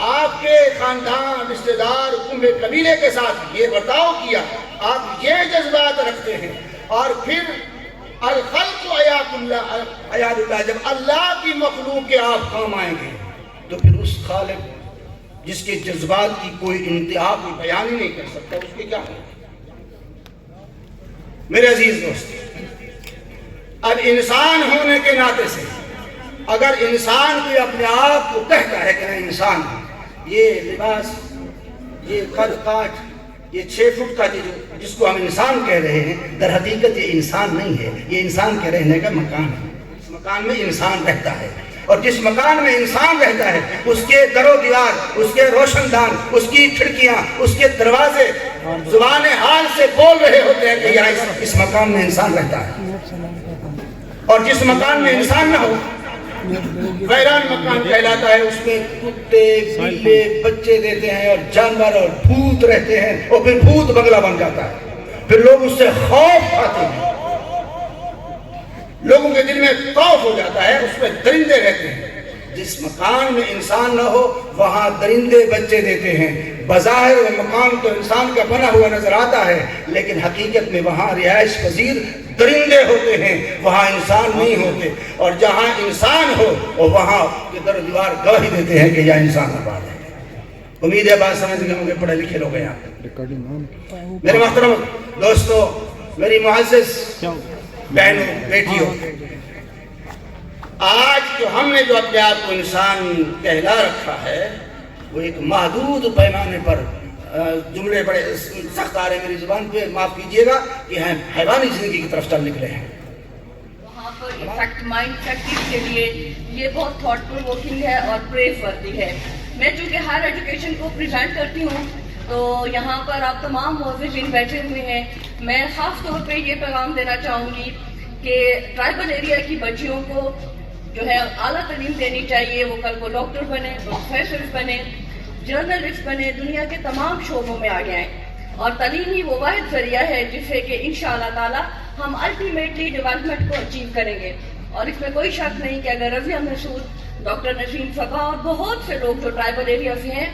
آپ کے خاندان، رشتہ دار، کنبے قبیلے کے ساتھ یہ برتاؤ کیا، آپ یہ جذبات رکھتے ہیں، اور پھر الخلق عیال اللہ، جب اللہ کی مخلوق کے آپ کام آئیں گے تو پھر اس خالق جس کے جذبات کی کوئی انتہا کوئی بیان ہی نہیں کر سکتا، اس کے کیا ہے؟ میرے عزیز دوست، اب انسان ہونے کے ناطے سے اگر انسان کوئی اپنے آپ کو کہتا ہے کہ میں انسان ہوں، یہ لباس، یہ قد کاٹ، یہ 6 فٹ کا جس کو ہم انسان کہہ رہے ہیں، در حقیقت یہ انسان نہیں ہے، یہ انسان کے رہنے کا مکان ہے۔ اس مکان میں انسان رہتا ہے، اور جس مکان میں انسان رہتا ہے اس کے در و دیوار، اس کے روشن دان، اس کی کھڑکیاں، اس کے دروازے زبان حال سے بول رہے ہوتے ہیں کہ یہاں اس مکان میں انسان رہتا ہے۔ اور جس مکان میں انسان نہ ہو ویران مکان کہلاتا ہے، اس میں کتے بلے بچے دیتے ہیں اور جانور اور بھوت رہتے ہیں، اور پھر بھوت بنگلہ بن جاتا ہے، پھر لوگ اس سے خوف کھاتے ہیں، لوگوں کے دل میں خوف ہو جاتا ہے، اس میں درندے رہتے ہیں۔ جس مکان میں انسان نہ ہو وہاں درندے بچے دیتے ہیں۔ بظاہر وہ مکان تو انسان کا بنا ہوا نظر آتا ہے، لیکن حقیقت میں وہاں رہائش پذیر درندے ہوتے ہیں، وہاں انسان نہیں ہوتے۔ اور جہاں انسان ہو اور وہاں کے در و دیوار گواہی دیتے ہیں کہ یہ انسان آباد ہے۔ امید ہے بات سمجھ گئے ہوں گے، پڑھے لکھے لوگ ہیں آپ۔ میرے محترم دوستو، میری معزز بہنوں، بیٹیوں، آج جو ہم نے جو اپنے آپ کو انسان کہلا رکھا ہے وہ ایک محدود پیمانے پر، جملے بڑے سخت آ رہے میری زبان پہ، معاف کیجئے گا، کہ ہم حیوانی زندگی کی طرف چل نکلے ہیں۔ وہاں پر افیکٹ مائنڈ پریکٹس کے لیے یہ بہت تھاٹ پرووکنگ ہے اور پریز ورتھی ہے۔ میں چونکہ ہائر ایجوکیشن کو پریزنٹ کرتی ہوں تو یہاں پر آپ تمام موظفین بیٹھے ہوئے ہیں، میں خاص طور پہ یہ پیغام دینا چاہوں گی کہ ٹرائبل ایریا کی بچیوں کو جو ہے اعلیٰ تعلیم دینی چاہیے، وہ کل کو ڈاکٹر بنے، پروفیسر بنے، جرنلسٹ بنے، دنیا کے تمام شعبوں میں آگے آئیں۔ اور تعلیم ہی وہ واحد ذریعہ ہے جس سے کہ انشاءاللہ تعالی ہم الٹیمیٹلی ڈیولپمنٹ کو اچیو کریں گے۔ اور اس میں کوئی شک نہیں کہ اگر رضیہ محسود، ڈاکٹر نسیم صبا اور بہت سے لوگ جو ٹرائبل ایریا سے ہیں،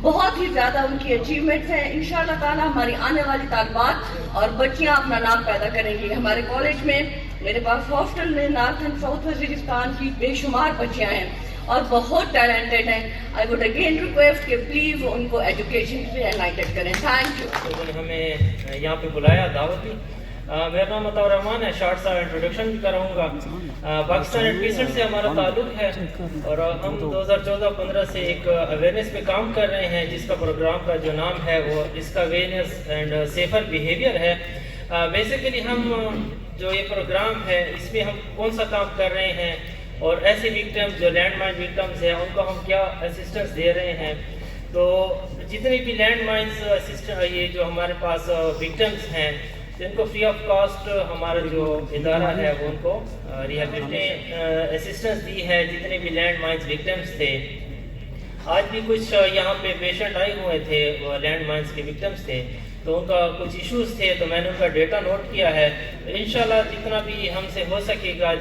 بہت ہی زیادہ ان کی اچیومنٹس ہیں، انشاءاللہ تعالی ہماری آنے والی طالبات اور بچیاں اپنا نام پیدا کریں گی۔ ہمارے کالج میں، میرے پاس ہاسٹل میں نارتھ اینڈ ساؤتھ وزیرستان کی بے شمار بچیاں ہیں اور بہت ٹیلنٹڈ ہیں۔ آئی ووڈ اگین ریکویسٹ کہ پلیز ان کو ایجوکیشن سے انلائٹڈ کریں۔ Thank you. لوگوں نے ہمیں یہاں پہ بلایا، دعوت دی۔ میرا نام عطاء الرحمان ہے، شارٹ سا انٹروڈکشن بھی کراؤں گا۔ پاکستان ایڈوکیشن سے ہمارا تعلق ہے اور ہم 2014-15 سے ایک اویئرنیس پہ کام کر رہے ہیں، جس کا پروگرام کا جو نام ہے وہ اس کا اویئرنیس اینڈ سیفر بیہیویئر ہے۔ بیسیکلی ہم جو یہ پروگرام ہے اس میں ہم کون سا کام کر رہے ہیں اور ایسے وکٹمز جو لینڈ مائن وکٹمز ہیں ان کو ہم کیا اسسٹنس دے رہے ہیں۔ تو جتنے بھی لینڈ مائنز یہ جو ہمارے پاس وکٹمز ہیں جن کو فری آف کاسٹ ہمارا جو ادارہ ہے وہ ان کو ریہیبلیٹیشن اسسٹنس دی ہے۔ جتنے بھی لینڈ مائنز وکٹمز تھے، آج بھی کچھ یہاں پہ پیشنٹ آئے ہوئے تھے، وہ لینڈ مائنز کے وکٹمز تھے، تو ان کا کچھ ایشوز تھے، تو میں نے ان کا ڈیٹا نوٹ کیا ہے۔ انشاءاللہ جتنا بھی ہم سے ہو سکے گا،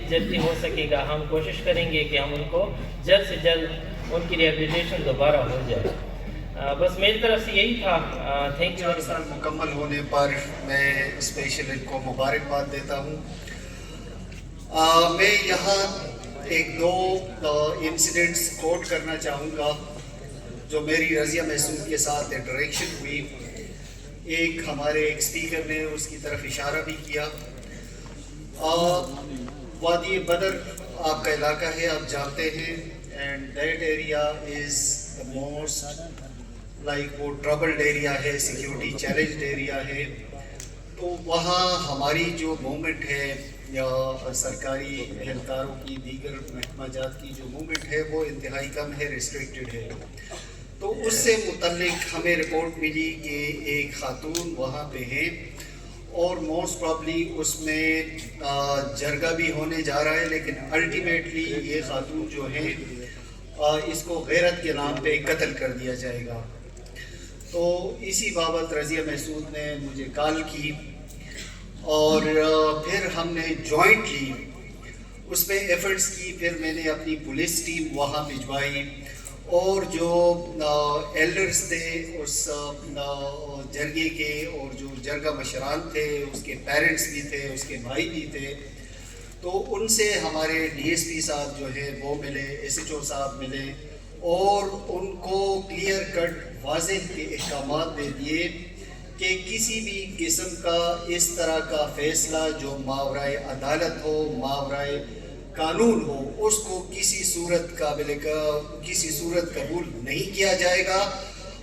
جلدی ہو سکے گا، ہم کوشش کریں گے کہ ہم ان کو جلد سے جلد ان کی ریہیبلیٹیشن دوبارہ ہو جائے۔ بس میری طرف سے یہی تھا۔ Thank you. 4 سال مکمل ہونے پر میں اسپیشل ان کو مبارکباد دیتا ہوں۔ میں یہاں 1-2 انسیڈنٹس کوٹ کرنا چاہوں گا جو میری رضیہ محسود کے ساتھ انٹریکشن ہوئی۔ ایک ہمارے ایک اسپیکر نے اس کی طرف اشارہ بھی کیا۔ وادی بدر آپ کا علاقہ ہے، آپ جانتے ہیں، and that area is the most like وہ ٹربلڈ ایریا ہے، سیکیورٹی چیلنجڈ ایریا ہے۔ تو وہاں ہماری جو موومنٹ ہے یا سرکاری اہلکاروں کی، دیگر محکمہ جات کی جو موومنٹ ہے وہ انتہائی کم ہے، ریسٹرکٹڈ ہے۔ تو اس سے متعلق ہمیں رپورٹ ملی کہ ایک خاتون وہاں پہ ہے اور موسٹ پرابلی اس میں جرگہ بھی ہونے جا رہا ہے، لیکن الٹیمیٹلی یہ خاتون جو ہے اس کو غیرت کے نام پہ قتل کر دیا جائے گا۔ تو اسی بابت رضیہ محسود نے مجھے کال کی اور پھر ہم نے جوائنٹلی اس میں ایفرٹس کی۔ پھر میں نے اپنی پولیس ٹیم وہاں بھجوائی اور جو ایلڈرز تھے اس جرگے کے اور جو جرگہ مشران تھے اس کے پیرنٹس بھی تھے, اس کے بھائی بھی تھے, تو ان سے ہمارے ڈی ایس پی صاحب جو ہے وہ ملے, ایس ایچ او صاحب ملے اور ان کو کلیئر کٹ واضح کے احکامات دے دیے کہ کسی بھی قسم کا اس طرح کا فیصلہ جو ماورائے عدالت ہو, ماورائے قانون ہو, اس کو کسی صورت قبول نہیں کیا جائے گا.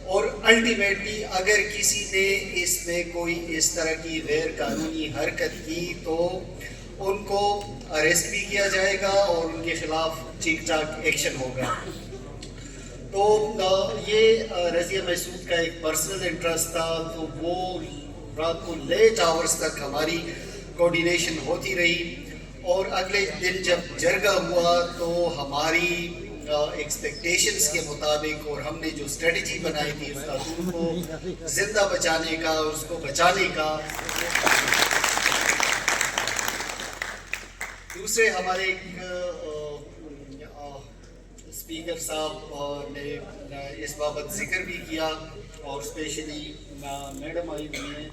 اور الٹیمیٹلی اگر کسی نے اس میں کوئی اس طرح کی غیر قانونی حرکت کی تو ان کو اریسٹ بھی کیا جائے گا اور ان کے خلاف ٹھیک ٹھاک ایکشن ہوگا. تو یہ رضیہ محسود کا ایک پرسنل انٹرسٹ تھا, تو وہ رات کو لیٹ آورز تک ہماری کوارڈینیشن ہوتی رہی. اور اگلے دن جب جرگہ ہوا تو ہماری ایکسپیکٹیشنز کے مطابق اور ہم نے جو اسٹریٹجی بنائی تھی اس خاتون کو زندہ بچانے کا, اس کو بچانے کا, دوسرے ہمارے اسپیکر صاحب نے اس بابت ذکر بھی کیا اور اسپیشلی میڈم آئی ہوئی ہیں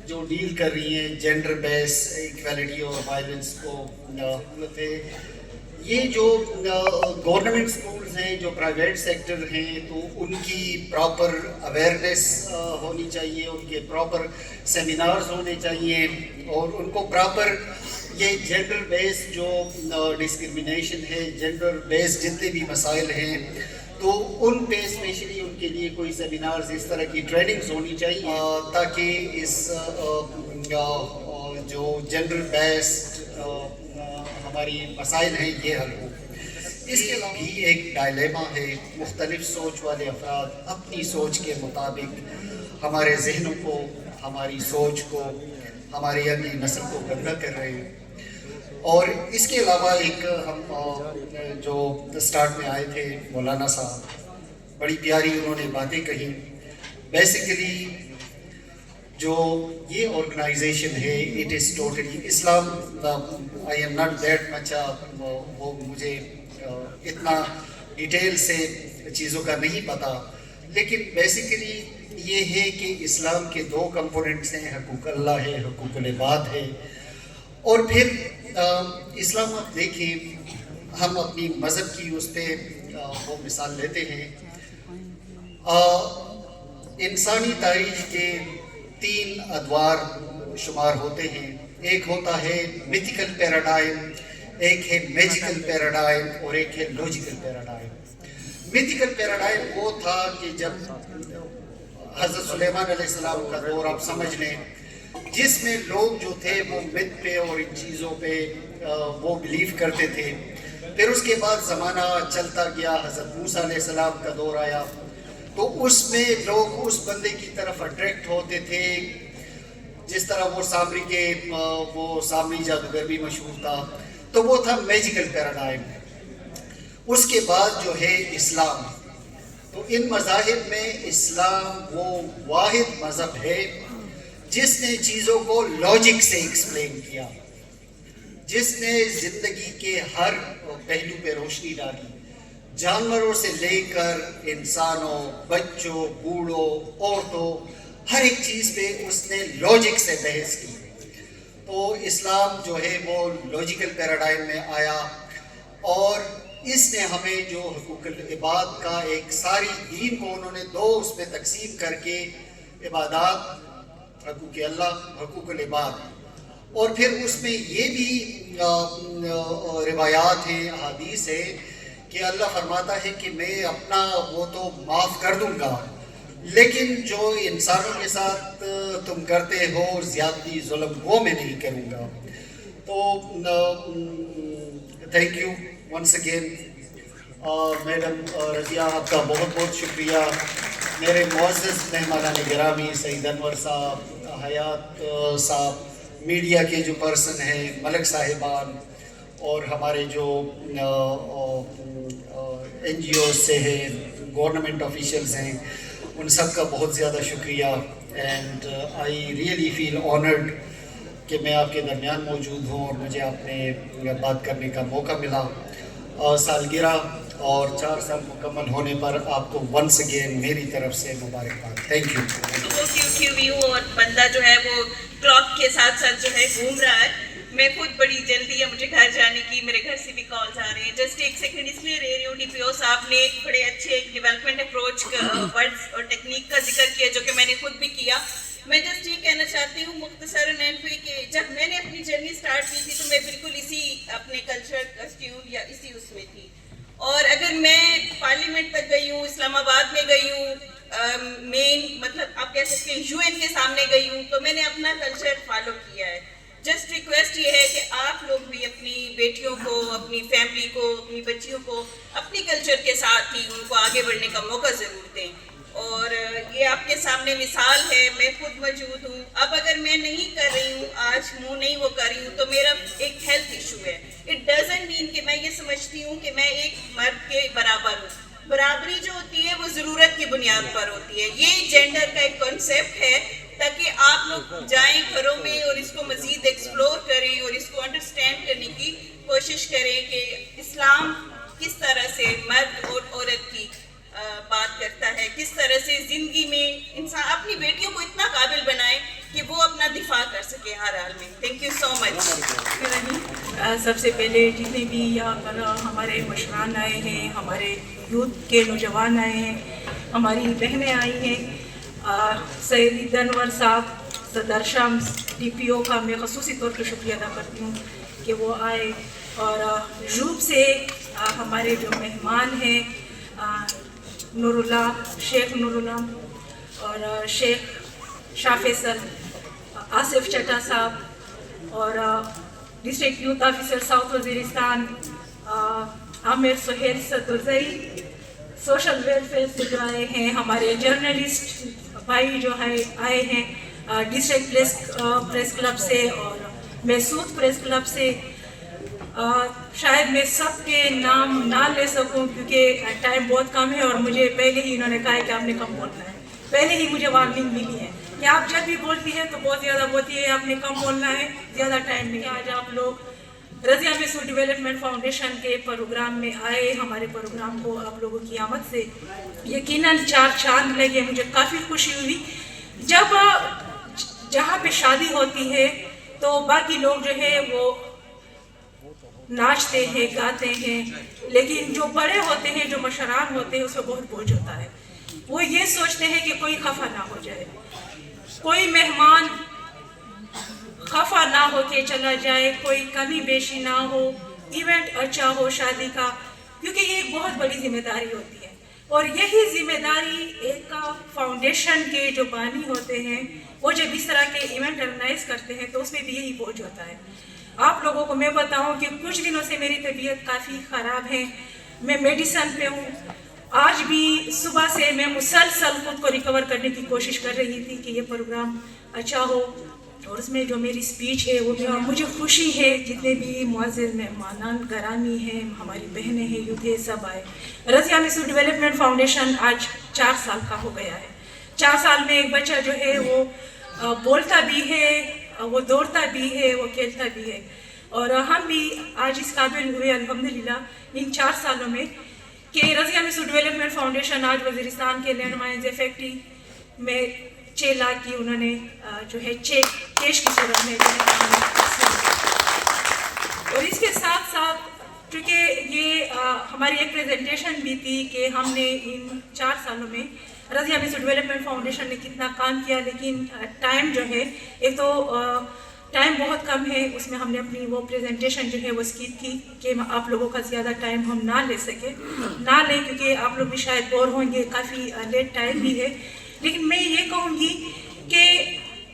جو ڈیل کر رہی ہیں جینڈر بیس ایکویلٹی اور وائلنس کو. یہ جو گورنمنٹ اسکولز ہیں, جو پرائیویٹ سیکٹر ہیں, تو ان کی پراپر اویئرنیس ہونی چاہیے, ان کے پراپر سیمینارز ہونے چاہیے اور ان کو پراپر یہ جینڈر بیس جو ڈسکرمنیشن ہے, جینڈر بیس جتنے بھی مسائل ہیں, تو ان پہ اسپیشلی ان کے لیے کوئی سیمینارز اس طرح کی ٹریننگز ہونی چاہیے تاکہ اس جو جینڈر بیسڈ ہماری مسائل ہیں یہ حل ہو. اس کے بھی ایک ڈائلیما ہے, مختلف سوچ والے افراد اپنی سوچ کے مطابق ہمارے ذہنوں کو, ہماری سوچ کو, ہماری اگلی نسل کو گندہ کر رہے ہیں. اور اس کے علاوہ ایک ہم جو اسٹارٹ میں آئے تھے مولانا صاحب, بڑی پیاری انہوں نے باتیں کہیں. بیسیکلی جو یہ آرگنائزیشن ہے it is totally Islam. I am not that much, وہ مجھے اتنا ڈیٹیل سے چیزوں کا نہیں پتہ, لیکن بیسیکلی یہ ہے کہ اسلام کے دو کمپوننٹس ہیں, حقوق اللہ ہے, حقوق العباد ہے. اور پھر اسلام آپ دیکھیں, ہم اپنی مذہب کی اس پہ وہ مثال لیتے ہیں. انسانی تاریخ کے 3 ادوار شمار ہوتے ہیں. ایک ہوتا ہے میتھیکل پیراڈائم, ایک ہے میجیکل پیراڈائم اور ایک ہے لاجیکل پیراڈائم. میتھیکل پیراڈائم وہ تھا کہ جب حضرت سلیمان علیہ السلام کا دور آپ سمجھ لیں, جس میں لوگ جو تھے وہ مت پہ اور ان چیزوں پہ وہ بلیو کرتے تھے. پھر اس کے بعد زمانہ چلتا گیا, حضرت موسیٰ علیہ السلام کا دور آیا, تو اس میں لوگ اس بندے کی طرف اٹریکٹ ہوتے تھے جس طرح وہ سامری کے وہ سامری جادوگر بھی مشہور تھا, تو وہ تھا میجیکل پیراڈائم. اس کے بعد جو ہے اسلام, تو ان مذاہب میں اسلام وہ واحد مذہب ہے جس نے چیزوں کو لاجک سے ایکسپلین کیا, جس نے زندگی کے ہر پہلو پہ روشنی ڈالی, جانوروں سے لے کر انسانوں, بچوں, بوڑھوں, عورتوں, ہر ایک چیز پہ اس نے لاجک سے بحث کی. تو اسلام جو ہے وہ لاجیکل پیراڈائم میں آیا اور اس نے ہمیں جو حقوق العباد کا ایک ساری دین کو انہوں نے 2 اس پہ تقسیم کر کے عبادات, حقوق اللہ, حقوق العباد, اور پھر اس میں یہ بھی روایات ہیں, احادیث ہے کہ اللہ فرماتا ہے کہ میں اپنا وہ تو معاف کر دوں گا, لیکن جو انسانوں کے ساتھ تم کرتے ہو زیادتی, ظلم, وہ میں نہیں کروں گا. تو thank you once again madam Razia, آپ کا بہت بہت شکریہ. میرے معزز مہمانان گرامی, سعید انور صاحب, حیات صاحب, میڈیا کے جو پرسن ہیں, ملک صاحبان, اور ہمارے جو این جی اوز سے ہیں, گورنمنٹ آفیشلز ہیں, ان سب کا بہت زیادہ شکریہ. And I really feel honoured کہ میں آپ کے درمیان موجود ہوں اور مجھے آپ نے بات کرنے کا موقع ملا. سالگرہ اور 4 سال مکمل ہونے پر آپ کو ونس اگین میری طرف سے مبارکباد. Thank you. وہ کیوٹ ویو اور بندہ جو ہے وہ کلاک کے ساتھ ساتھ جو ہے گھوم رہا ہے. میں خود بڑی جلدی ہے مجھے گھر جانے کی, میرے گھر سے بھی کالز آ رہے ہیں. جسٹ ایک سیکنڈ اس لیے رہ رہی ہوں, DPO صاحب نے بڑے اچھے ایک ڈیولپمنٹ اپروچ ورڈز اور ٹیکنیک کا ذکر کیا جو کہ میں نے خود بھی کیا. میں جسٹ یہ کہنا چاہتی ہوں مختصراً کہ جب میں نے اپنی جرنی سٹارٹ کی تھی تو میں بالکل اسی اپنے کلچر کسٹیوم یا اسی اس میں تھی. اور اگر میں پارلیمنٹ تک گئی ہوں, اسلام آباد میں گئی ہوں, مین مطلب آپ کہہ سکتے ہیں UN کے سامنے گئی ہوں, تو میں نے اپنا کلچر فالو کیا ہے. جسٹ ریکویسٹ یہ ہے کہ آپ لوگ بھی اپنی بیٹیوں کو, اپنی فیملی کو, اپنی بچیوں کو اپنی کلچر کے ساتھ ہی ان کو آگے بڑھنے کا موقع ضرور دیں. اور یہ آپ کے سامنے مثال ہے, میں خود موجود ہوں. اب اگر میں نہیں کر رہی ہوں, آج منہ نہیں وہ کر رہی ہوں, تو میرا ایک ہیلتھ ایشو ہے. اٹ ڈزنٹ مین کہ میں یہ سمجھتی ہوں کہ میں ایک مرد کے برابر ہوں. برابری جو ہوتی ہے وہ ضرورت کی بنیاد پر ہوتی ہے. یہ جینڈر کا ایک کنسیپٹ ہے تاکہ آپ لوگ جائیں گھروں میں اور اس کو مزید ایکسپلور کریں اور اس کو انڈرسٹینڈ کرنے کی کوشش کریں کہ اسلام کس طرح سے مرد اور عورت کی بات کرتا ہے, کس طرح سے زندگی میں انسان اپنی بیٹیوں کو اتنا قابل بنائے کہ وہ اپنا دفاع کر سکے ہر حال میں. تھینک یو سو مچ. سب سے پہلے جتنے بھی یہاں پر ہمارے مشران آئے ہیں, ہمارے یوتھ کے نوجوان آئے ہیں, ہماری بہنیں آئی ہیں, سید انور صاحب, صدر شمس, DPO کا میں خصوصی طور پہ شکریہ ادا کرتی ہوں کہ وہ آئے. اور جوب سے ہمارے جو مہمان ہیں نور اللہ, شیخ نور اللہ اور شیخ شاہ فیصل, آصف چٹا صاحب, اور district youth officer South Waziristan Amir Sohail Sadarzai, social welfare سے جو آئے ہیں, ہمارے جرنلسٹ بھائی جو آئے ہیں ڈسٹرکٹ پریس کلب سے اور محسود پریس کلب سے. شاید میں سب کے نام نہ لے سکوں کیونکہ ٹائم بہت کم ہے, اور مجھے پہلے ہی انہوں نے کہا ہے کہ آپ نے کم بولنا ہے. پہلے ہی مجھے وارننگ ملی ہے کہ آپ جب بھی بولتی ہیں تو بہت زیادہ بولتی ہے, آپ نے کم بولنا ہے, زیادہ ٹائم نہیں. آج آپ لوگ رضیہ محسود ڈیولپمنٹ فاؤنڈیشن کے پروگرام میں آئے. ہمارے پروگرام کو آپ لوگوں کی آمد سے یقیناً 4 چاند لگے. مجھے کافی خوشی ہوئی. جب جہاں پہ شادی ہوتی ہے تو باقی لوگ جو ہے وہ ناچتے ہیں, گاتے ہیں, لیکن جو بڑے ہوتے ہیں, جو مشران ہوتے ہیں, اس میں بہت بوجھ ہوتا ہے. وہ یہ سوچتے ہیں کہ کوئی خفا نہ ہو جائے, کوئی مہمان خفا نہ ہو کے چلا جائے, کوئی کمی بیشی نہ ہو, ایونٹ اچھا ہو شادی کا, کیونکہ یہ ایک بہت بڑی ذمہ داری ہوتی ہے. اور یہی ذمہ داری ایک فاؤنڈیشن کے جو بانی ہوتے ہیں وہ جب اس طرح کے ایونٹ آرگنائز کرتے ہیں تو اس میں بھی یہی بوجھ ہوتا ہے. آپ لوگوں کو میں بتاؤں کہ کچھ دنوں سے میری طبیعت کافی خراب ہے, میں میڈیسن پہ ہوں. آج بھی صبح سے میں مسلسل خود کو ریکور کرنے کی کوشش کر رہی تھی کہ یہ پروگرام اچھا ہو, اور اس میں جو میری اسپیچ ہے وہ بھی. اور مجھے خوشی ہے جتنے بھی معزز مہمانان گرامی ہیں, ہماری بہنیں ہیں, یوتھ ہے, سب آئے. رضیہ محسود ڈیولپمنٹ فاؤنڈیشن آج 4 سال کا ہو گیا ہے. 4 سال میں ایک بچہ جو ہے وہ بولتا بھی ہے, وہ دوڑتا بھی ہے, وہ کھیلتا بھی ہے. اور ہم بھی آج اس قابل ہوئے الحمدللہ ان 4 سالوں میں کہ رضیہ محسود ڈیولپمنٹ فاؤنڈیشن آج وزیرستان کے لینڈ مائنز فیکٹری میں 6 لاکھ کی انہوں نے جو ہے چیک کیش کی صورت میں. اور اس کے ساتھ ساتھ چونکہ یہ ہماری ایک پریزنٹیشن بھی تھی کہ ہم نے ان 4 سالوں میں رضیہ محسود ڈیولپمنٹ فاؤنڈیشن نے کتنا کام کیا, لیکن ٹائم جو ہے ایک تو ٹائم بہت کم ہے. اس میں ہم نے اپنی وہ پریزنٹیشن جو ہے وہ اسکپ کی کہ آپ لوگوں کا زیادہ ٹائم ہم نہ لے کیونکہ آپ لوگ بھی شاید بور ہوں گے, کافی لیٹ ٹائم بھی ہے. لیکن میں یہ کہوں گی کہ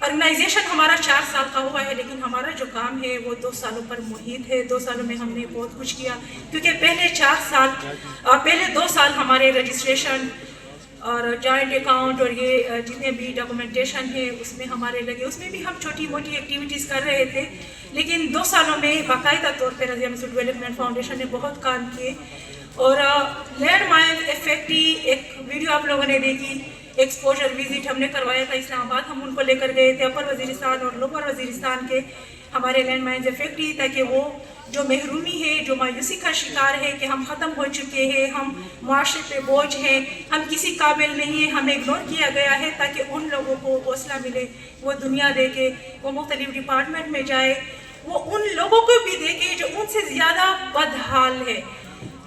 آرگنائزیشن ہمارا 4 سال کا ہوا ہے, لیکن ہمارا جو کام ہے وہ 2 سالوں پر محیط ہے. 2 سالوں میں ہم نے بہت کچھ کیا, کیونکہ پہلے 2 سال ہمارے رجسٹریشن اور جوائنٹ اکاؤنٹ اور یہ جتنے بھی ڈاکومنٹیشن ہے اس میں ہمارے لگے. اس میں بھی ہم چھوٹی موٹی ایکٹیویٹیز کر رہے تھے, لیکن 2 سالوں میں باقاعدہ طور پہ رضیہ محسود ڈیولپمنٹ فاؤنڈیشن نے بہت کام کیے. اور لینڈ مائنز افیکٹی ایک ویڈیو آپ لوگوں نے دیکھی, ایکسپوجر وزٹ ہم نے کروایا تھا اسلام آباد. ہم ان کو لے کر گئے تھے اپر وزیرستان اور لوور وزیرستان کے ہمارے لینڈ مائنز افیکٹی, تاکہ وہ جو محرومی ہے, جو مایوسی کا شکار ہے کہ ہم ختم ہو چکے ہیں, ہم معاشرے پہ بوجھ ہیں, ہم کسی قابل نہیں ہیں, ہمیں اگنور کیا گیا ہے, تاکہ ان لوگوں کو حوصلہ ملے, وہ دنیا دیکھے, وہ مختلف ڈپارٹمنٹ میں جائے, وہ ان لوگوں کو بھی دیکھے جو ان سے زیادہ بدحال ہے,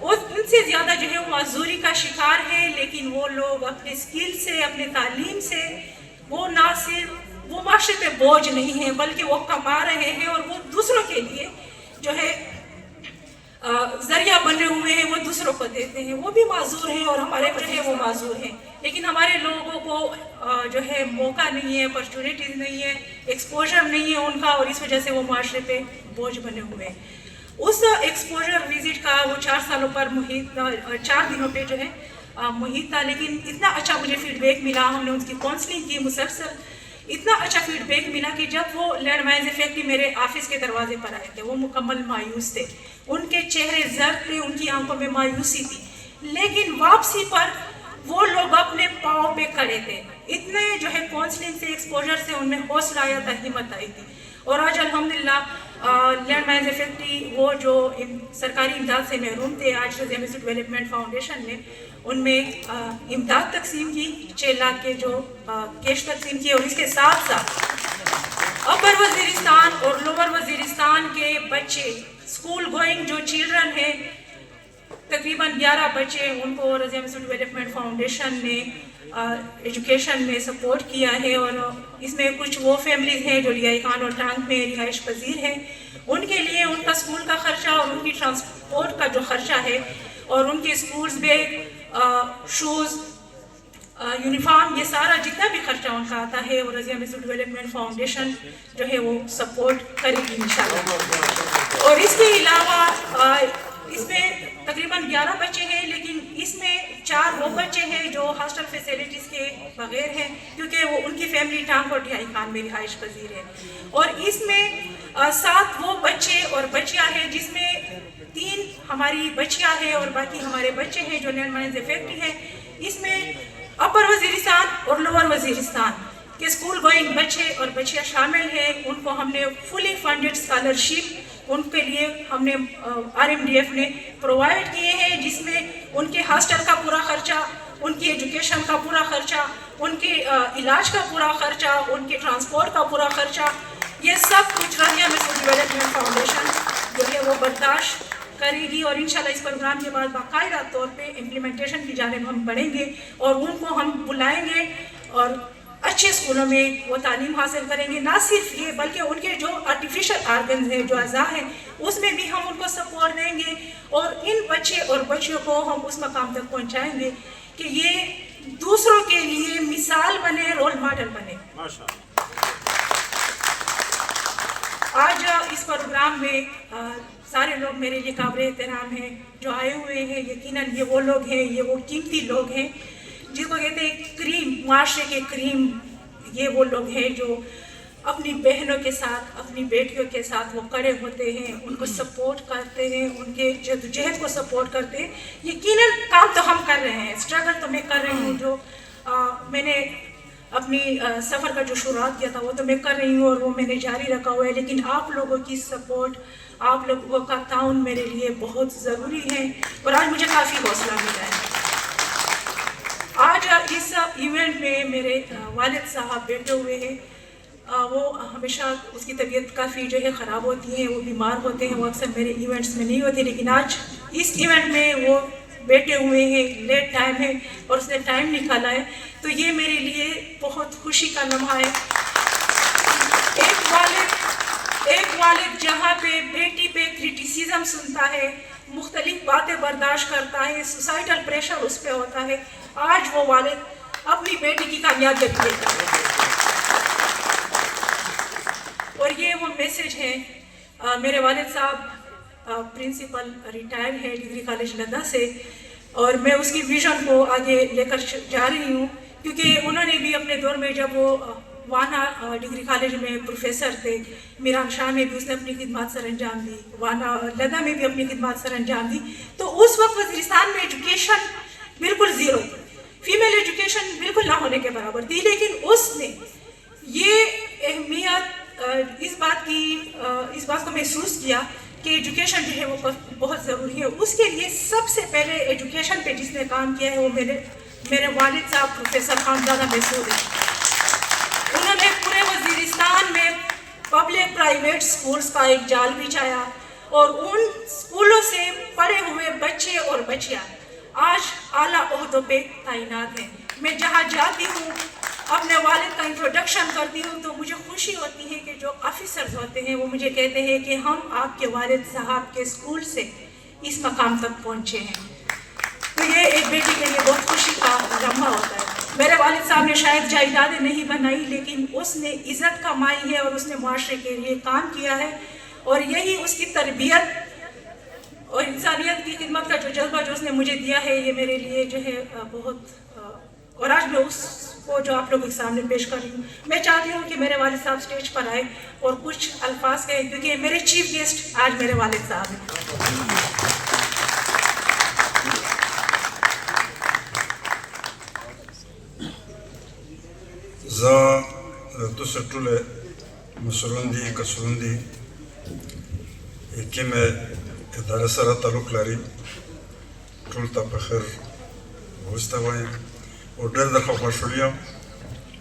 ان سے زیادہ جو ہے وہ معذوری کا شکار ہے, لیکن وہ لوگ اپنے اسکل سے, اپنے تعلیم سے, وہ نہ صرف وہ معاشرے پہ بوجھ نہیں ہیں بلکہ وہ کما رہے ہیں, اور وہ دوسروں کے لیے جو ہے ذریعہ بنے ہوئے ہیں, وہ دوسروں کو دیتے ہیں. وہ بھی معذور ہیں اور ہمارے جو ہے وہ معذور ہیں, لیکن ہمارے لوگوں کو جو ہے موقع نہیں ہے, اپرچونیٹیز نہیں ہے, ایکسپوجر نہیں ہے ان کا, اور اس وجہ سے وہ معاشرے پہ بوجھ بنے ہوئے ہیں. اس ایکسپوجر وزٹ کا وہ 4 سالوں پر محیط 4 دنوں پہ جو ہے محیط تھا, لیکن اتنا اچھا مجھے فیڈ بیک ملا, ہم نے ان کی کاؤنسلنگ کی مسلسل, اتنا اچھا فیڈ بیک ملا کہ جب وہ لینڈ مائنز افیکٹ میرے آفس کے دروازے پر آئے تھے, وہ مکمل مایوس تھے, ان کے چہرے زرد تھے, ان کی آنکھوں میں مایوسی تھی, لیکن واپسی پر وہ لوگ اپنے پاؤں پہ کھڑے تھے. اتنے جو ہے کاؤنسلنگ سے, ایکسپوجر سے ان میں حوصلہ آیا تھا, ہمت آئی تھی. اور آج الحمدللہ لینڈ مائنز افیکٹ وہ جو سرکاری امداد سے محروم تھے, آج رضیہ مسعود ڈیولپمنٹ فاؤنڈیشن نے ان میں امداد تقسیم کی, 6 لاکھ کے جو کیش تقسیم کیے, اور اس کے ساتھ ساتھ اپر وزیرستان اور لوور وزیرستان کے بچے, اسکول گوئنگ جو چلڈرن ہیں, تقریباً 11 بچے, ان کو رضیہ مسعود ڈیولپمنٹ فاؤنڈیشن نے ایجوکیشن میں سپورٹ کیا ہے. اور اس میں کچھ وہ فیملیز ہیں جو لیائی خان اور ٹانک میں رہائش پذیر ہیں, ان کے لیے ان کا اسکول کا خرچہ اور ان کی ٹرانسپورٹ کا جو خرچہ ہے, اور ان کے اسکولز بیگ, شوز, یونیفارم, یہ سارا جتنا بھی خرچہ ان کا آتا ہے, اور رضیہ مسعود ڈیولپمنٹ فاؤنڈیشن جو ہے وہ سپورٹ کرے گی انشاءاللہ. اور اس کے علاوہ اس میں تقریباً 11 بچے ہیں, لیکن اس میں 4 وہ بچے ہیں جو ہاسٹل فیسلٹیز کے بغیر ہیں, کیونکہ وہ ان کی فیملی ٹانک اور ڈیائی خان میں رہائش پذیر ہے. اور اس میں 7 وہ بچے اور بچیاں ہیں, جس میں 3 ہماری بچیاں ہیں اور باقی ہمارے بچے ہیں جو لینڈ مائنز افیکٹ ہیں. اس میں اپر وزیرستان اور لوور وزیرستان کے اسکول گوئنگ بچے اور بچیاں شامل ہیں. ان کو ہم نے فلی فنڈڈ اسکالرشپ ان کے لیے ہم نے RMDF نے پرووائڈ کیے ہیں, جس میں ان کے ہاسٹل کا پورا خرچہ, ان کی ایجوکیشن کا پورا خرچہ, ان کے علاج کا پورا خرچہ, ان کے ٹرانسپورٹ کا پورا خرچہ, یہ سب کچھ رضیہ مسعود ڈیولپمنٹ فاؤنڈیشن جو ہے وہ برداشت کرے گی. اور انشاءاللہ اس پروگرام کے بعد باقاعدہ طور پہ امپلیمنٹیشن کی جانب ہم بڑھیں گے, اور ان کو ہم بلائیں گے اور اچھے اسکولوں میں وہ تعلیم حاصل کریں گے. نہ صرف یہ بلکہ ان کے جو آرٹیفیشل آرگنز ہیں, جو اعضاء ہیں, اس میں بھی ہم ان کو سپورٹ دیں گے, اور ان بچے اور بچیوں کو ہم اس مقام تک پہنچائیں گے کہ یہ دوسروں کے لیے مثال بنے, رول ماڈل بنے. آج اس پروگرام میں سارے لوگ میرے لیے قابل احترام ہیں جو آئے ہوئے ہیں. یقیناً یہ وہ لوگ ہیں, یہ وہ قیمتی لوگ ہیں جس کو کہتے ہیں کریم, معاشرے کے کریم. یہ وہ لوگ ہیں جو اپنی بہنوں کے ساتھ, اپنی بیٹیوں کے ساتھ وہ کڑے ہوتے ہیں, ان کو سپورٹ کرتے ہیں, ان کے جدوجہد کو سپورٹ کرتے ہیں. یقیناً کام تو ہم کر رہے ہیں, اسٹرگل تو میں کر رہی ہوں, جو میں نے اپنی سفر کا جو شروعات کیا تھا وہ تو میں کر رہی ہوں, اور وہ میں نے جاری رکھا ہوا ہے. لیکن آپ لوگوں کی سپورٹ, آپ لوگوں کا تعاون میرے لیے بہت ضروری ہے, اور آج مجھے کافی حوصلہ ملا ہے. آج اس ایونٹ میں میرے والد صاحب بیٹھے ہوئے ہیں. وہ ہمیشہ اس کی طبیعت کافی جو ہے خراب ہوتی ہے, وہ بیمار ہوتے ہیں, وہ اکثر میرے ایونٹس میں نہیں ہوتے, لیکن آج اس ایونٹ میں وہ بیٹھے ہوئے ہیں, لیٹ ٹائم ہے اور اس نے ٹائم نکالا ہے. تو یہ میرے لیے بہت خوشی کا لمحہ ہے. ایک والد جہاں پہ بیٹی پہ کرٹیسزم سنتا ہے, مختلف باتیں برداشت کرتا ہے, سوسائٹل پریشر اس پہ ہوتا ہے, آج وہ والد اپنی بیٹی کی کامیابی دیتا ہے. اور یہ وہ میسج ہے. میرے والد صاحب پرنسپل ریٹائر ہے ڈگری کالج لدہ سے, اور میں اس کی ویژن کو آگے لے کر جا رہی ہوں, کیونکہ انہوں نے بھی اپنے دور میں جب وہ وانا ڈگری کالج میں پروفیسر تھے, میران شاہ میں بھی اس نے اپنی خدمات سر انجام دی, وانا لدہ میں بھی اپنی خدمات سر انجام دی. تو اس وقت وزیرستان میں ایجوکیشن بالکل زیرو, فیمیل ایجوکیشن بالکل نہ ہونے کے برابر تھی, لیکن اس نے یہ اہمیت اس بات کو محسوس کیا کہ ایجوکیشن جو ہے وہ بہت ضروری ہے. اس کے لیے سب سے پہلے ایجوکیشن پہ جس نے کام کیا ہے وہ میرے والد صاحب پروفیسر خانزادہ محسود ہیں. انہوں نے پورے وزیرستان میں پبلک پرائیویٹ سکولز کا ایک جال بچھایا اور ان سکولوں سے پڑھے ہوئے بچے اور بچیاں آج اعلیٰ عہدوں پہ تعینات ہیں. میں جہاں جاتی ہوں اپنے والد کا انٹروڈکشن کرتی ہوں تو مجھے خوشی ہوتی ہے کہ جو آفیسرز ہوتے ہیں وہ مجھے کہتے ہیں کہ ہم آپ کے والد صاحب کے اسکول سے اس مقام تک پہنچے ہیں. تو یہ ایک بیٹی کے لیے بہت خوشی کا لمحہ ہوتا ہے. میرے والد صاحب نے شاید جائیدادیں نہیں بنائی لیکن اس نے عزت کمائی ہے اور اس نے معاشرے کے لیے کام کیا ہے اور یہی اس کی تربیت اور انسانیت کی خدمت کا جو جذبہ جو اس نے مجھے دیا ہے یہ میرے لیے جو ہے بہت اور آج میں اس کو جو آپ لوگوں کے سامنے پیش کر رہی ہوں. میں چاہتی ہوں کہ میرے والد صاحب اسٹیج پر آئے اور کچھ الفاظ کہیں کیونکہ میرے چیف گیسٹ آج میرے والد صاحب ہیں. دوسرے ټوله مسؤلین دي کسرون دي کومه اداره سره تعلق لري ټول ته په خیر وسته وایم او ډېر د خوشحالي یم.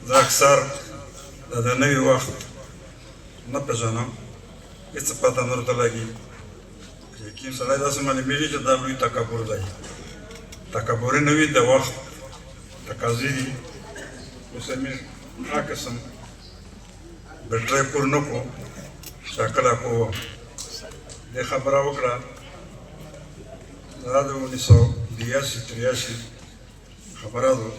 زه اکثر د نوي وخت نه پېژنم هېڅ پته نه ورته لګي چې کوم سړی داسې معلومېږي چې دا لوی تکبر دی. تکبر یې نه وي د وخت تقاضې دي. اوس یې هغه قسم بیټرۍ پور نه کړو چې کله کو دې خبره وکړه دا د 1983 خبره ده.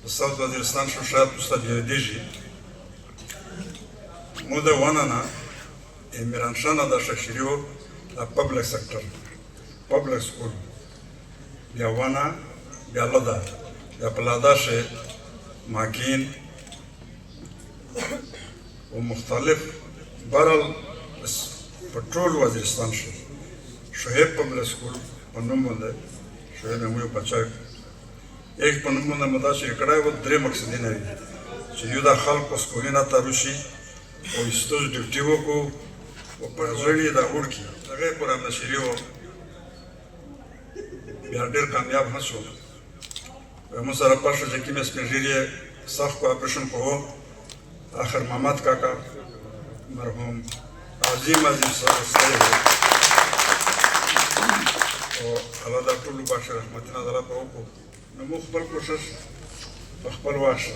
د ساوت وزیرستان شو شاید استاد یادېږي مو د ونه نه میرانشاه نه دا شکشیري و دا پبلک سکټر پبلک سکول بیا ونه بیا لده بیا په لاده شي ماکین و مختلف برل په ټول وزیرستان شو شعیب پبلک سکول په نوم باندې شعیب مې بچا ایک په نوم باندې مدا شي کړای و درې مقصدونه وي چې یو د خلکو سکولونه ته روشي او استوز ډیوټي وکړو او په ځړې دا وړکي هغه پرې نشری و بیا ډېر کامیاب هڅو موږ سره پښه چې کومه سپېژلې سخت اپریشن کوو آخر محمد کاکا مرحوم عظیم سره سره او الله دا ټول بشر رحمتنا الله په وکړو نو موږ خپل کوشش په خپل واشه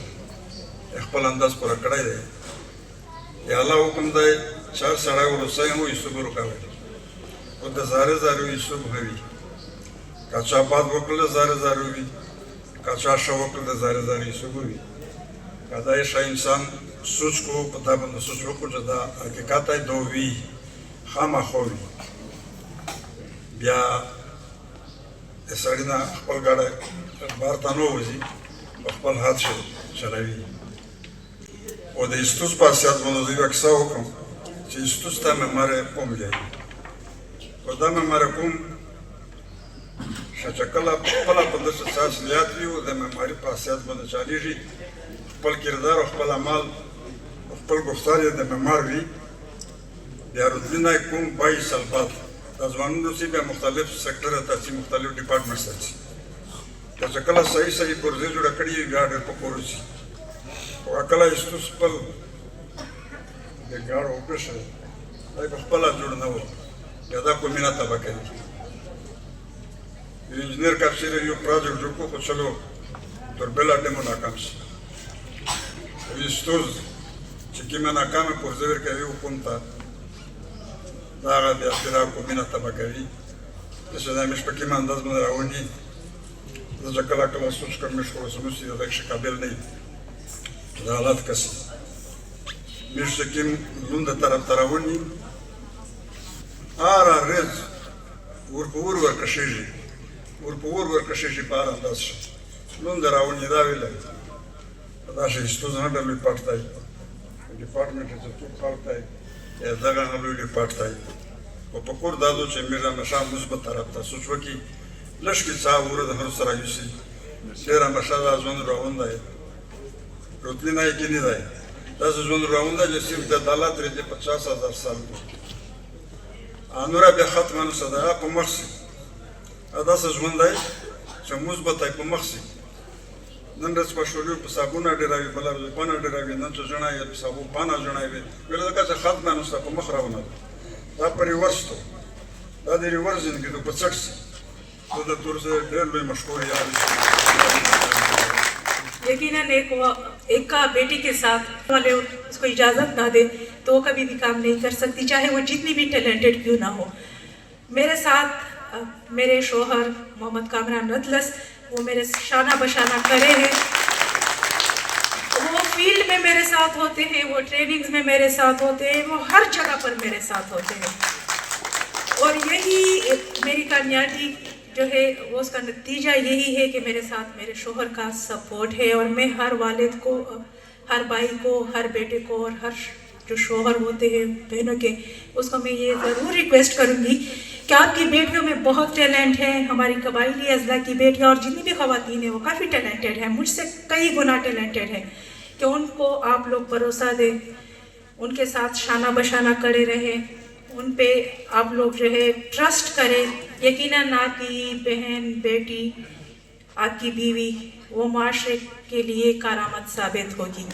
خپل انداز پوره کړی دی. یا الله حکم دی چار سړی ورسای مو یې صبر وکړئ او د زاره زاره یې صبح وي کچا باد وکړل زاره زاره وي کچا شو وکړل د زاره زاره یې صبح وي. کدا یې شای انسان سوچ کو پتا باندې سوچ وکړو چې دا حقیقت دی دو وي خامخا وي بیا سړی نه خپل ګاډی بار ته نه وځي خپل هات چلوي او د استوس په حیثیت باندې زه یوه کیسه وکړم چې استوس ته مې کوم دی او دا مې کوم چې کله خپله په داسې ساسلیات وي او د معماري په حیثیت باندې چلیږي خپل کردار او خپل عمل خپل گفتار یې د معمار وي بیا رتبه کوم 22 سال بعد د ځوانانو چې بیا مختلف سیکټر ته مختلف ډپارټمنټ سره چې کله صحیح پروژې جوړه کړي وي بیا ډېر په کور شي او کله استوس خپل د ګاډ اوپریشن دا په خپله جوړ نه و بیا دا کومینه تباه کوي. انجینر کافسیر یو پروجیکټ جوړ کړو خو چلو تر بله ټیمه ناکام شي او استوس چې کومه ناکامه پروژه ورکوي حکومت ته دا هغه بیا بیا کومینه تباه کوي. داسې دا مې په کوم انداز باندې راوړي زه چې کله کله سوچ کوم چې خو زموږ د دغه شي قابل نه یم چې دا حالات کسي مې چې کوم لونده طرف ته راوړي هره ورځ ور ورکشېږي ور ورکشېږي په هر انداز شي لونده راوړي دا ویلی دا شي ستونزه نه ډېر لوی پټ دی ډپارټمنټ چې څوک کار کوي دغه نه لوی ډپارټ دی او په کور دا دو چې مې همیشه مثبت طرف ته سوچ وکړي لږ کې څه وره د هر سره یوسي ډېر همیشه دا ژوند روان دی روتلی نه یې کې نه دی داسې ژوند روان دی چې صرف د عدالت رې 50,000 سال انورا به ختم صدا په مخسي ادا ژوندای چې مثبت په مخسي نن ورځ په شولیو په صابونه ډیراوي بل ورځ په ډیراوي نن چې جنا یې په صابو پانا جنایوي ولې دا چې ختم نو په مخ راونه دا په ریورسټو دا د ریورسن کې په څټ دا تورزه ډېر لوی مشهور یقیناً ایک کا بیٹی کے ساتھ والے اس کو اجازت نہ دے تو وہ کبھی بھی کام نہیں کر سکتی، چاہے وہ جتنی بھی ٹیلنٹڈ کیوں نہ ہو. میرے ساتھ میرے شوہر محمد کامران اطلس، وہ میرے شانہ بشانہ کھڑے ہیں، وہ فیلڈ میں میرے ساتھ ہوتے ہیں، وہ ٹریننگز میں میرے ساتھ ہوتے ہیں، وہ ہر جگہ پر میرے ساتھ ہوتے ہیں. اور یہی میری کامیابی جو ہے وہ اس کا نتیجہ یہی ہے کہ میرے ساتھ میرے شوہر کا سپورٹ ہے. اور میں ہر والد کو، ہر بھائی کو، ہر بیٹے کو اور ہر جو شوہر ہوتے ہیں بہنوں کے، اس کو میں یہ ضرور ریکویسٹ کروں گی کہ آپ کی بیٹیوں میں بہت ٹیلنٹ ہے. ہماری قبائلی اضلاع کی بیٹیاں اور جتنی بھی خواتین ہیں وہ کافی ٹیلنٹڈ ہیں، مجھ سے کئی گنا ٹیلنٹڈ ہیں، کہ ان کو آپ لوگ بھروسہ دیں، ان کے ساتھ شانہ بشانہ کھڑے رہیں، ان پہ آپ لوگ جو ہے ٹرسٹ کریں. یقیناً آپ کی بہن، بیٹی، آپ کی بیوی وہ معاشرے کے لیے کارآمد ثابت ہوگی.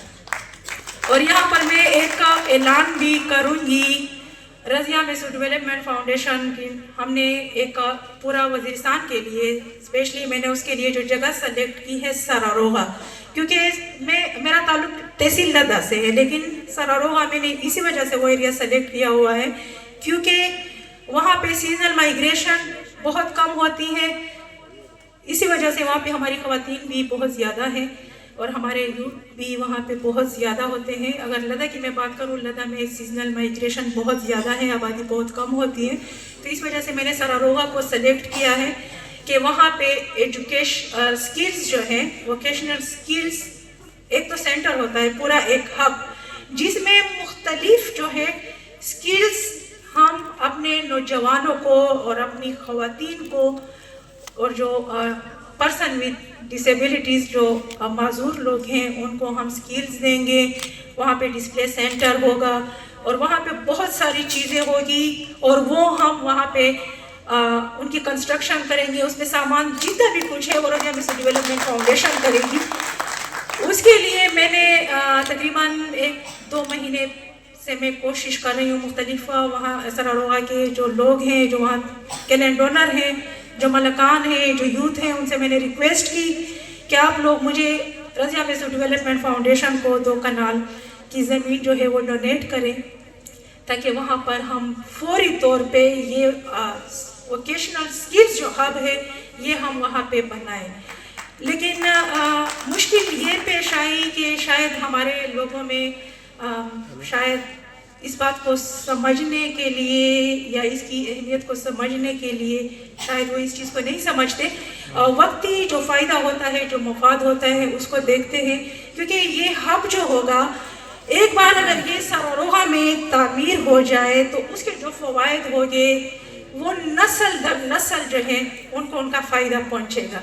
اور یہاں پر میں ایک کا اعلان بھی کروں گی، رضیہ میسو ڈیولپمنٹ فاؤنڈیشن کی ہم نے ایک پورا وزیرستان کے لیے اسپیشلی میں نے اس کے لیے جو جگہ سلیکٹ کی ہے سراروغا، کیونکہ میرا تعلق تحصیل لدہ سے ہے، لیکن سراروغا میں نے اسی وجہ سے وہ ایریا سلیکٹ کیا ہوا ہے کیونکہ وہاں پہ سیزنل مائیگریشن بہت کم ہوتی ہے. اسی وجہ سے وہاں پہ ہماری خواتین بھی بہت زیادہ ہیں اور ہمارے یوتھ بھی وہاں پہ بہت زیادہ ہوتے ہیں. اگر لدہ کی میں بات کروں، لدہ میں سیزنل مائیگریشن بہت زیادہ ہے، آبادی بہت کم ہوتی ہے. تو اس وجہ سے میں نے سراروغا کو سلیکٹ کیا ہے کہ وہاں پہ ایجوکیشن سکلز جو ہیں، ووکیشنل سکلز، ایک تو سینٹر ہوتا ہے پورا ایک ہب، جس میں مختلف جو ہے سکلز ہم اپنے نوجوانوں کو اور اپنی خواتین کو اور جو پرسن وتھ ڈسیبلٹیز جو معذور لوگ ہیں ان کو ہم سکلز دیں گے. وہاں پہ ڈسپلے سینٹر ہوگا اور وہاں پہ بہت ساری چیزیں ہوگی اور وہ ہم وہاں پہ ان کی کنسٹرکشن کریں گے. اس میں سامان جتنا بھی کچھ ہے وہ رضیہ میسو ڈیولپمنٹ فاؤنڈیشن کرے گی. اس کے لیے میں نے تقریباً 1-2 مہینے سے میں کوشش کر رہی ہوں. مختلف وہاں سراروغا کے جو لوگ ہیں، جو وہاں کے لینڈ ڈونر ہیں، جو ملکان ہیں، جو یوتھ ہیں، ان سے میں نے ریکویسٹ کی کہ آپ لوگ مجھے رضیہ میسو ڈیولپمنٹ فاؤنڈیشن کو 2 کنال کی زمین جو ہے وہ ڈونیٹ کریں تاکہ وہاں پر ہم فوری طور پہ یہ ووکیشنل سکلز جو ہب ہے یہ ہم وہاں پہ بنائیں. لیکن مشکل یہ پیش آئی کہ شاید ہمارے لوگوں میں شاید اس بات کو سمجھنے کے لیے یا اس کی اہمیت کو سمجھنے کے لیے شاید وہ اس چیز کو نہیں سمجھتے. وقتی جو فائدہ ہوتا ہے، جو مفاد ہوتا ہے اس کو دیکھتے ہیں، کیونکہ یہ ہب جو ہوگا ایک بار اگر یہ سراروغا میں تعمیر ہو جائے تو اس کے جو فوائد ہوگے وہ نسل در نسل جو ہے ان کو ان کا فائدہ پہنچے گا.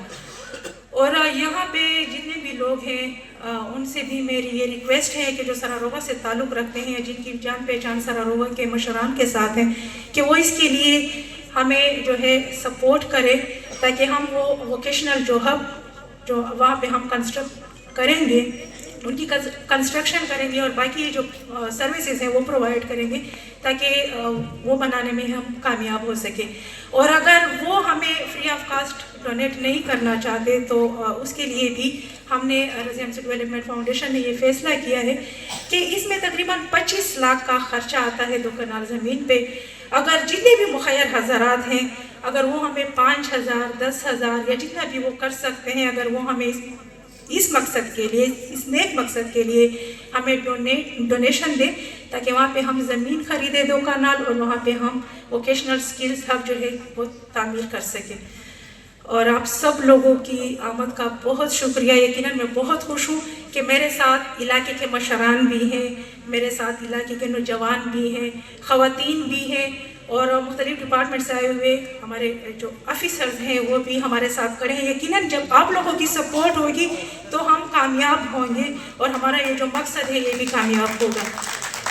اور یہاں پہ جتنے بھی لوگ ہیں ان سے بھی میری یہ ریکویسٹ ہے کہ جو سراروغا سے تعلق رکھتے ہیں، جن کی جان پہچان سراروغا کے مشران کے ساتھ ہیں، کہ وہ اس کے لیے ہمیں جو ہے سپورٹ کرے تاکہ ہم وہ ووکیشنل جو ہب جو وہاں پہ ہم کنسٹرکٹ کریں گے، ان کی کنسٹرکشن کریں گے اور باقی جو سروسز ہیں وہ پرووائڈ کریں گے تاکہ وہ بنانے میں ہم کامیاب ہو سکیں. اور اگر وہ ہمیں فری آف کاسٹ ڈونیٹ نہیں کرنا چاہتے تو اس کے لیے بھی ہم نے رضیہ میسو ڈیولپمنٹ فاؤنڈیشن نے یہ فیصلہ کیا ہے کہ اس میں تقریباً 25 لاکھ کا خرچہ آتا ہے 2 کنال زمین پہ. اگر جتنے بھی مخیر حضرات ہیں، اگر وہ ہمیں 5,000 10,000 یا جتنا بھی وہ کر سکتے ہیں، اگر وہ ہمیں اس مقصد کے لیے، اس نیک مقصد کے لیے ہمیں ڈونیشن دیں تاکہ وہاں پہ ہم زمین خریدیں 2 کنال اور وہاں پہ ہم ووکیشنل سکلز ہب جو ہے وہ تعمیر کر سکیں. اور آپ سب لوگوں کی آمد کا بہت شکریہ. یقیناً میں بہت خوش ہوں کہ میرے ساتھ علاقے کے مشران بھی ہیں، میرے ساتھ علاقے کے نوجوان بھی ہیں، خواتین بھی ہیں اور مختلف ڈپارٹمنٹ سے آئے ہوئے ہمارے جو آفیسرز ہیں وہ بھی ہمارے ساتھ کھڑے ہیں. یقیناً جب آپ لوگوں کی سپورٹ ہوگی تو ہم کامیاب ہوں گے اور ہمارا یہ جو مقصد ہے یہ بھی کامیاب ہوگا.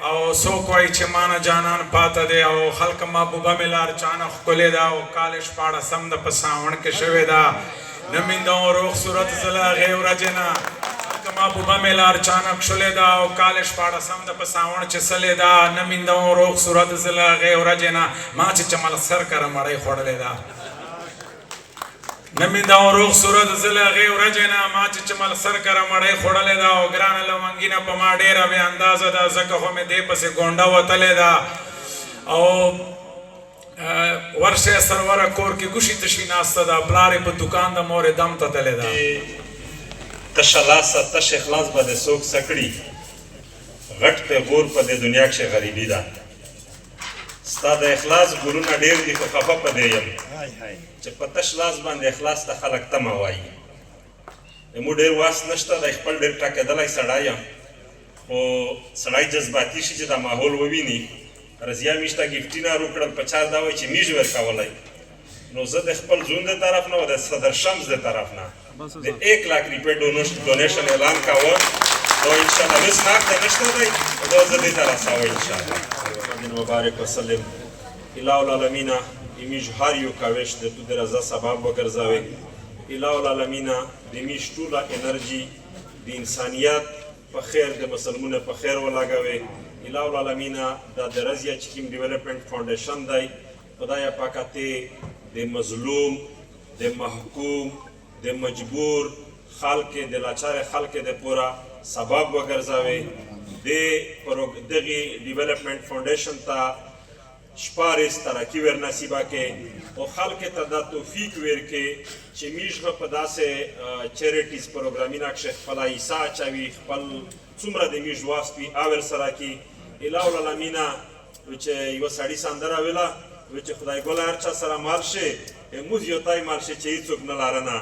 او سو کوئی چه مانا جانان پاتا دے او خلق محبوبہ ملار چانخ کلے دا او کالش پاڑا سمد پساون کے شوے دا نمیندوں روخ صورت زلا غیو رجنا خلق محبوبہ ملار چانخ شلے دا او کالش پاڑا سمد پساون چه سلے دا نمیندوں روخ صورت زلا غیو رجنا ماں چه چمال سر کر مڑے خوڑ لے دا نمیندوں روخ صورت زلا غیو رجنا ماں چه چمال سر کر مڑے خوڑ لے دا او گران لونگینا پا ما ڈیرہ بے اندازہ دا زکہو میں دے پسے گونڈا وطلے دا او ورشے سرورہ کور کی گوشی تشی ناستا دا پلارے پا دکان دا مورے دم تا تلے دا تش لاسا تش اخلاص با دے سوک سکڑی غٹ پہ غور پا دے دنیا کشے غریبی دا ستا دا اخلاص گرونا دیر دی کو خفا پا دے یم چه پا تش لاس باندے اخلاص تا خلق تم آوائی امو دیر واس نشتا دا اخپل دیر ٹاکے دلائی سڑائی او سڑائی جذباتی شی چه دا ماحول وبینی رضیا میشتا گفتی نا روکڑل پچار داوئی چه میش ورکا ولائی نو زد اخپل زون دے طرف نا و دا صدر شمس دے طرف نا دے 1 لاکھ روپے ڈونیشن اعلان کاوا تو انشاءاللہ ویس ناک دا نشتا دائی و دو زدی طرف ساوئی انشاءاللہ مبارک وسلم الہ العالمین امیش هاریو کاوش دے تو دے رضا سباب وگرزاوے الہ العالمین دیمیش طولا انرجی دی انسانیات پا خیر دے مسلمون پا خیر ولاگاوے الہ العالمین دا دے رضیا چکیم ڈیولپمنٹ فاؤنڈیشن دائی خدایا پاکا تے دے مظلوم دے محکوم دے مجبور خالق دے لاچار خالق دے پورا سباب وگرزاوے دے دغی ڈیولپمنٹ فاؤنڈیشن تا شپارس ترقی ور نصیبہ کے او خلق تا دا توفیق ور کے چمیش پدا سے چیریٹیز پروگرامین اکشے خپلا عیسیٰ چاوی خپل سمرہ دیمیش واسپی آور سرا کی الہ العالمین وچے یو ساڑی ساندرہ ویلا وچے خدای گولا ارچا سرا مالشے موز یوتای مالشے چیئی چوک نلارنا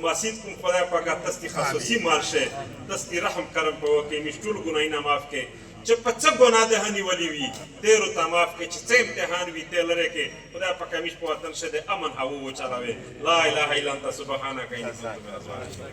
ماسید کم خدای پاکا تستی خصوصی مالشے تستی رحم کرم پا وکی مشتول گناہینا ماف کے چه پچه گناه دهانی ولی وی تیرو تا ماف که چه چه امتحان وی تیلره که خدا پا کمیش پا وطن شده امن هوا و چلاوه لا اله الا انت سبحانک اینی کنت من الظالمین